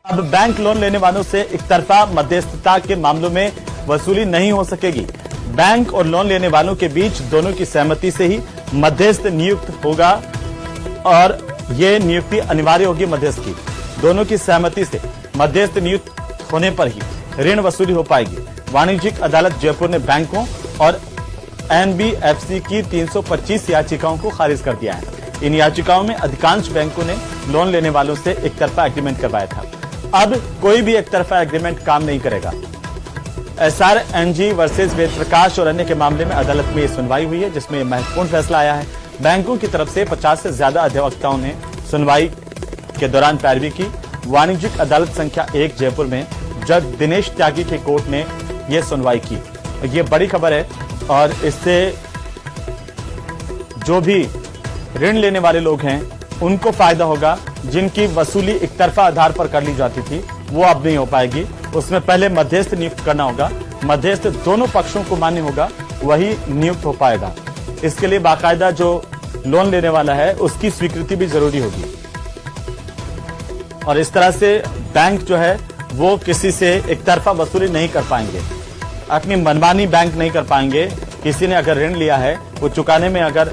अब bank loan लेने वालों से एक तरफा मध्यस्थता के मामलों में वसूली नहीं हो सकेगी। बैंक और लोन लेने वालों के बीच दोनों की सहमति से ही मध्यस्थ नियुक्त होगा और ये नियुक्ति अनिवार्य होगी मध्यस्थ की। दोनों की सहमति से मध्यस्थ नियुक्त होने पर ही ऋण वसूली हो पाएगी। वाणिज्यिक अदालत जयपुर ने बैंकों और एनबीएफसी की 325 याचिकाओं को खारिज कर दिया है। इन याचिकाओं में अधिकांश बैंकों ने लोन लेने वालों से एक तरफा एग्रीमेंट करवाया था। अब कोई भी एक तरफा एग्रीमेंट काम नहीं करेगा। SRNG वर्सेस वेद प्रकाश और अन्य के मामले में अदालत में यह सुनवाई हुई है, जिसमें महत्वपूर्ण फैसला आया है। बैंकों की तरफ से 50 से ज्यादा अधिवक्ताओं ने सुनवाई के दौरान पैरवी की। वाणिज्यिक अदालत संख्या 1 जयपुर में जज दिनेश त्यागी के कोर्ट ने यह सुनवाई की। ये बड़ी खबर है और इससे जो भी ऋण लेने वाले लोग हैं उनको फायदा होगा। जिनकी वसूली एक तरफा आधार पर कर ली जाती थी वो अब नहीं हो पाएगी। उसमें पहले मध्यस्थ नियुक्त करना होगा। मध्यस्थ दोनों पक्षों को मान्य होगा, वही नियुक्त हो पाएगा। इसके लिए बाकायदा जो लोन लेने वाला है उसकी स्वीकृति भी जरूरी होगी और इस तरह से बैंक जो है वो किसी से एक तरफा वसूली नहीं कर पाएंगे। अपनी मनमानी बैंक नहीं कर पाएंगे। किसी ने अगर ऋण लिया है वो चुकाने में अगर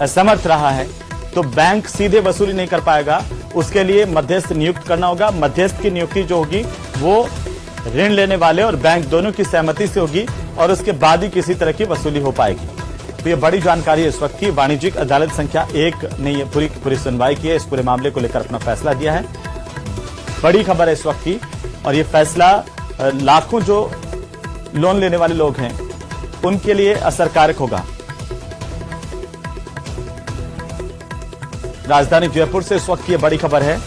असमर्थ रहा है तो बैंक सीधे वसूली नहीं कर पाएगा। उसके लिए मध्यस्थ नियुक्त करना होगा। मध्यस्थ की नियुक्ति जो होगी वो ऋण लेने वाले और बैंक दोनों की सहमति से होगी और उसके बाद ही किसी तरह की वसूली हो पाएगी। तो ये बड़ी जानकारी इस वक्त की। वाणिज्यिक अदालत संख्या 1 ने ये पूरी सुनवाई की है। इस पूरे मामले को लेकर अपना फैसला दिया है। बड़ी खबर है इस वक्त की और ये फैसला लाखों जो लोन लेने वाले लोग हैं उनके लिए असरकारक होगा। राजधानी जयपुर से इस वक्त की बड़ी खबर है।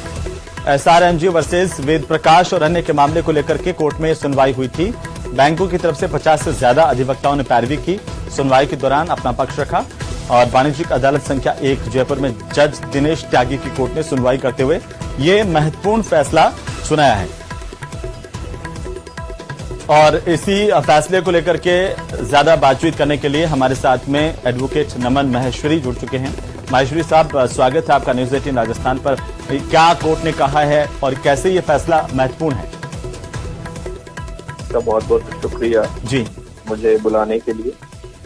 SRNG वर्सेस वेद प्रकाश और अन्य के मामले को लेकर के कोर्ट में सुनवाई हुई थी। बैंकों की तरफ से 50 से ज्यादा अधिवक्ताओं ने पैरवी की। सुनवाई के दौरान अपना पक्ष रखा और वाणिज्यिक अदालत संख्या 1 जयपुर में जज दिनेश त्यागी की कोर्ट ने सुनवाई करते हुए ये महत्वपूर्ण फैसला सुनाया है। और इसी फैसले को लेकर के ज्यादा बातचीत करने के लिए हमारे साथ में एडवोकेट नमन महेश्वरी जुड़ चुके हैं। महेश्वरी साहब, स्वागत है आपका न्यूज 18 राजस्थान पर। क्या कोर्ट ने कहा है और कैसे ये फैसला महत्वपूर्ण है? बहुत बहुत शुक्रिया जी मुझे बुलाने के लिए।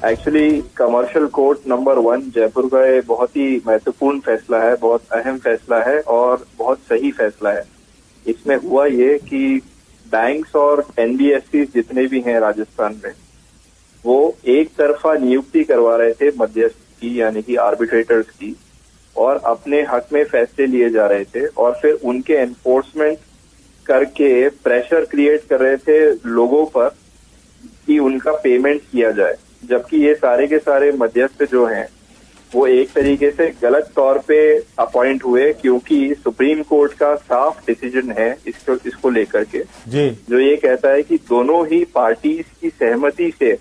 Actually commercial court number 1 Jaipur का ये बहुत ही महत्वपूर्ण फैसला है, बहुत अहम फैसला है और बहुत सही फैसला है। इसमें हुआ ये कि बैंक्स और एनबीएफसी जितने भी हैं राजस्थान में वो एक तरफा नियुक्ति करवा रहे थे मध्यस्थ की, यानी कि आर्बिट्रेटर्स की, और अपने हक में फैसले लिए जा रहे थे और फिर उनके एनफोर्समेंट करके प्रेशर क्रिएट कर रहे थे लोगों पर कि उनका पेमेंट किया जाए। जबकि ये सारे के सारे मध्यस्थ जो हैं वो एक तरीके से गलत तौर पे अपॉइंट हुए, क्योंकि सुप्रीम कोर्ट का साफ डिसीजन है इसको लेकर के जी, जो ये कहता है कि दोनों ही पार्टीज की सहमति से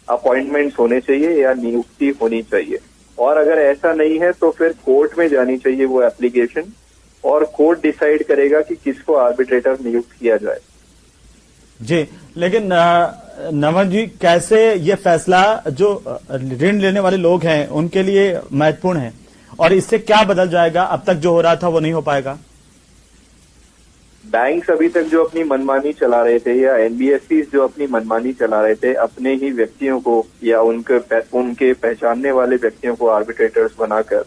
अपॉइंटमेंट्स होने चाहिए या नियुक्ति होनी चाहिए। और अगर ऐसा नहीं है तो फिर कोर्ट में जानी चाहिए वो एप्लीकेशन और कोर्ट डिसाइड करेगा कि किसको आर्बिट्रेटर नियुक्त किया जाए। जी, लेकिन नमन जी, कैसे ये फैसला जो ऋण लेने वाले लोग हैं उनके लिए महत्वपूर्ण है और इससे क्या बदल जाएगा? अब तक जो हो रहा था वो नहीं हो पाएगा? बैंक्स अभी तक जो अपनी मनमानी चला रहे थे या एनबीएफसी जो अपनी मनमानी चला रहे थे, अपने ही व्यक्तियों को या उनके पहचानने वाले व्यक्तियों को आर्बिट्रेटर्स बनाकर,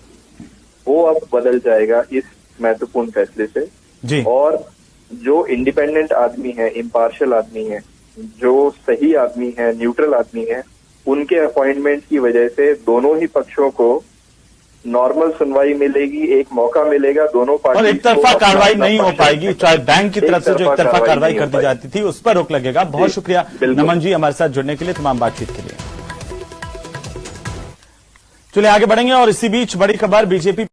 वो अब बदल जाएगा इस महत्वपूर्ण फैसले से जी। और जो इंडिपेंडेंट आदमी है, इम्पार्शियल आदमी है, जो सही आदमी है, न्यूट्रल आदमी है, उनके अपॉइंटमेंट की वजह से दोनों ही पक्षों को नॉर्मल सुनवाई मिलेगी, एक मौका मिलेगा दोनों पार्टी और एक तरफा कार्रवाई नहीं हो पाएगी। चाहे बैंक की तरफ से जो एक तरफा कार्रवाई कर दी जाती थी उस पर रोक लगेगा। बहुत शुक्रिया नमन जी हमारे साथ जुड़ने के लिए, तमाम बातचीत के लिए। चलिए आगे बढ़ेंगे और इसी बीच बड़ी खबर, बीजेपी